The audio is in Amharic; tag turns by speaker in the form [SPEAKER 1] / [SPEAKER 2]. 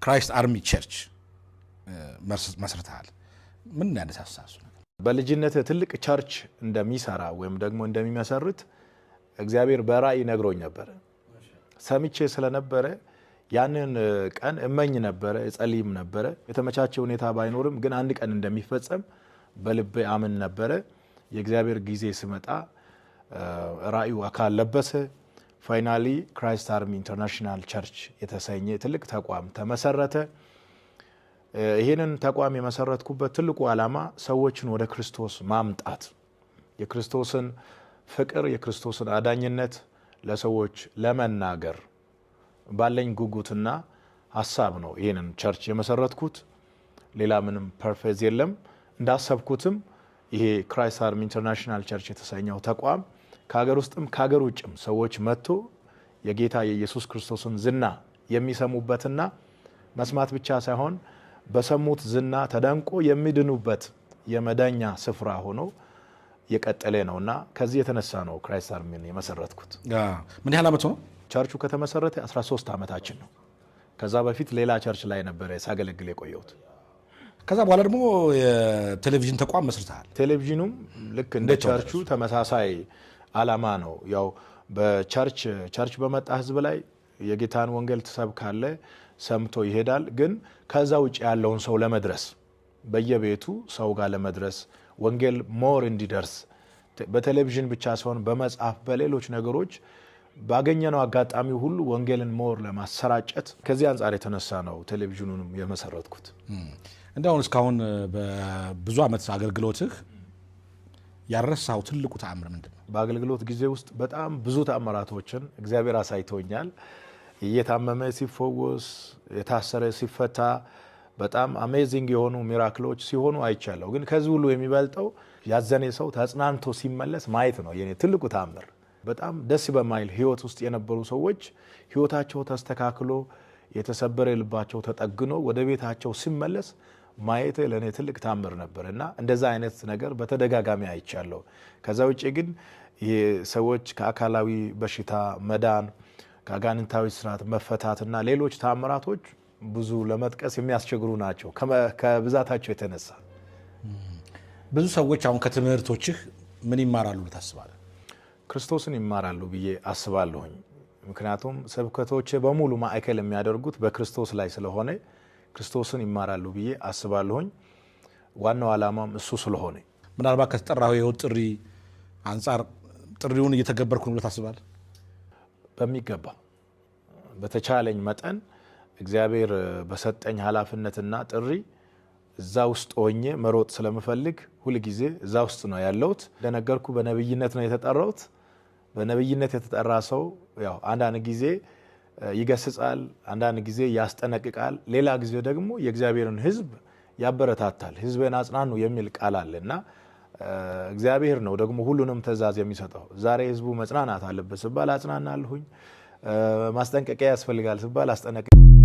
[SPEAKER 1] ክራይስት አርሚ ቸርች መስርተሃል ምን ያነሳሳሱ
[SPEAKER 2] በልጅነት ትልቅ ቸርች እንደሚሰራ ወይም ደግሞ እንደሚመሰርት እግዚአብሔር በራእይ ነግሮኝ ነበር ሰምቼ ስለነበረ ያንን ቀን እመኝ ነበር እጸልይም ነበር የተመቻቸ ሁኔታ ባይኖርም ግን አንድ ቀን እንደሚፈጸም በልቤ አምን ነበር የእግዚአብሔር ጊዜ ሲመጣ ራእዩ አካል ለበሰ ፋይናሊ ክራይስት አርሚ ኢንተርናሽናል ቸርች የተሰኘ ትልቅ ተቋም ተመሰረተ ይሄንን ተቋም የመሰረትኩበት ትልቁ ዓላማ ሰዎችን ወደ ክርስቶስ ማምጣት የክርስቶስን ፍቅር የክርስቶስን አዳኝነት ለሰዎች ለመናገር ባለኝ ጉጉትና ሐሳብ ነው ይሄንን ቸርች የመሰረትኩት ሌላ ምንም ፐርፐዝ የለም እንዳሰብኩትም ይሄ ክራይስት አርሚ ኢንተርናሽናል ቸርች የተሰኘው ተቋም ከሀገር ውስጥም ከሀገር ውጭም ሰዎች መጥቶ የጌታ የኢየሱስ ክርስቶስን ዝና የሚሰሙበትና መስማት ብቻ ሳይሆን በሰሙት ዝና ተደንቆ የሚድኑበት የመዳኛ ስፍራ ሆኖ የቀጠለ ነውና ከዚህ የተነሳ ነው ክራይስት አርሚን የመሰረትኩት
[SPEAKER 1] ምን ያህል አመት ነው
[SPEAKER 2] ቸርቹ ከተመሰረተ 13 አመታችን ነው ከዛ በፊት ሌላ ቸርች ላይ ነበር ሳገለግል የቆየሁት
[SPEAKER 1] ከዛ በኋላ ደግሞ የቴሌቪዥን ተቋም መስርተሃል
[SPEAKER 2] ቴሌቪዥኑም ልክ እንደ ቸርቹ ተመሳሳይ ዓላማ ነው ያው በቸርች በመጣ ህዝብ ላይ የጌታን ወንጌል ተሰብካለ ሰምቶ ይሄዳል ግን ከዛ ውጭ ያለውን ሰው ለመድረስ በየቤቱ ሰው ጋር ለመድረስ ወንጌል ሞር እንዲደርስ በቴሌቪዥን ብቻ ሳይሆን በመጽሐፍ በሌሎች ነገሮች ባገኘነው አጋጣሚ ሁሉ ወንጌልን ሞር ለማሰራጨት ከዚህ አንፃር የተነሳ ነው ቴሌቪዥኑንም የመሰረትኩት
[SPEAKER 1] እንደው እስካሁን በብዙ አመት አገልግሎትህ ያረሳው ትልቁ ተአምር ምንድነው
[SPEAKER 2] በአገልግሎት ጊዜ ውስጥ በጣም ብዙ ተአምራቶችን እግዚአብሔር አሳይቶኛል የታመመ ሲፈወስ የታሰረ ሲፈታ በጣም አሜዚንግ የሆኑ ሚራክሎች ሲሆኑ አይቻለሁ ግን ከዚህ ሁሉ የሚበልጠው ያዘነ ሰው ተጽናንቶ ሲመለስ ማየት ነው የኔ ትልቁ ተአምር በጣም ደስ በማይል ህይወት ውስጥ የነበሩ ሰዎች ህይወታቸው ተስተካክሎ የተሰበረ ልባቸው ተጠግኖ ወደ ቤታቸው ሲመለስ ማየት ለኔ ትልቅ ተአምር ነበርና እንደዛ አይነት ነገር በተደጋጋሚ አይቻለሁ ከዛ ውጪ ግን ሰዎች ከአካላዊ በሽታ መዳን ከአጋንንታዊ ስርዓት መፈታትና ሌሎች ተአምራቶች ብዙ ለመጥቀስ የሚያስቸግሩ ናቸው ከብዛታቸው የተነሳ
[SPEAKER 1] ብዙ ሰዎች አሁን ከትምህርቶችህ ምን ይማራሉ ታስባለህ
[SPEAKER 2] ክርስቶስን ይማራሉ ብዬ አስባለሁኝ ምክንያቱም ስብከቶች በሙሉ ማዕከል የሚያደርጉት በክርስቶስ ላይ ስለሆነ ክርስቶስን ይማራሉ ብዬ አስባለሁኝ ዋናው ዓላማም እሱ ስለሆነ
[SPEAKER 1] ምናልባት ከተጠራው የህይወት ጥሪ አንፃር ጥሪውን እየተገበርኩ ነው ታስባለህ
[SPEAKER 2] በሚገባ በተቻለኝ መጠን እግዚአብሔር በሰጠኝ ኃላፊነትና ጥሪ እዛ ውስጥ ሆኜ መሮጥ ስለምፈልግ ሁሉ ጊዜ እዛ ውስጥ ነው ያለሁት እንደነገርኩ በነብይነት ነው የተጠራሁት በነብይነት የተጠራ ሰው ያው አንዳንድ ጊዜ ይገስጻል አንዳንድ ጊዜ ያስጠነቅቃል ሌላ ጊዜ ደግሞ የእግዚአብሔርን ህዝብ ያበረታታል ህዝብን አጽናኑ የሚል ቃል አለና እግዚአብሔር ነው ደግሞ ሁሉንም ተዛዝ የሚሰጠው ዛሬ ህዝቡ መጽናናት አለበት ሲባል አጽናናለሁኝ ማስጠንቀቂያ ያስፈልጋል ሲባል አስጠነቅቃለሁ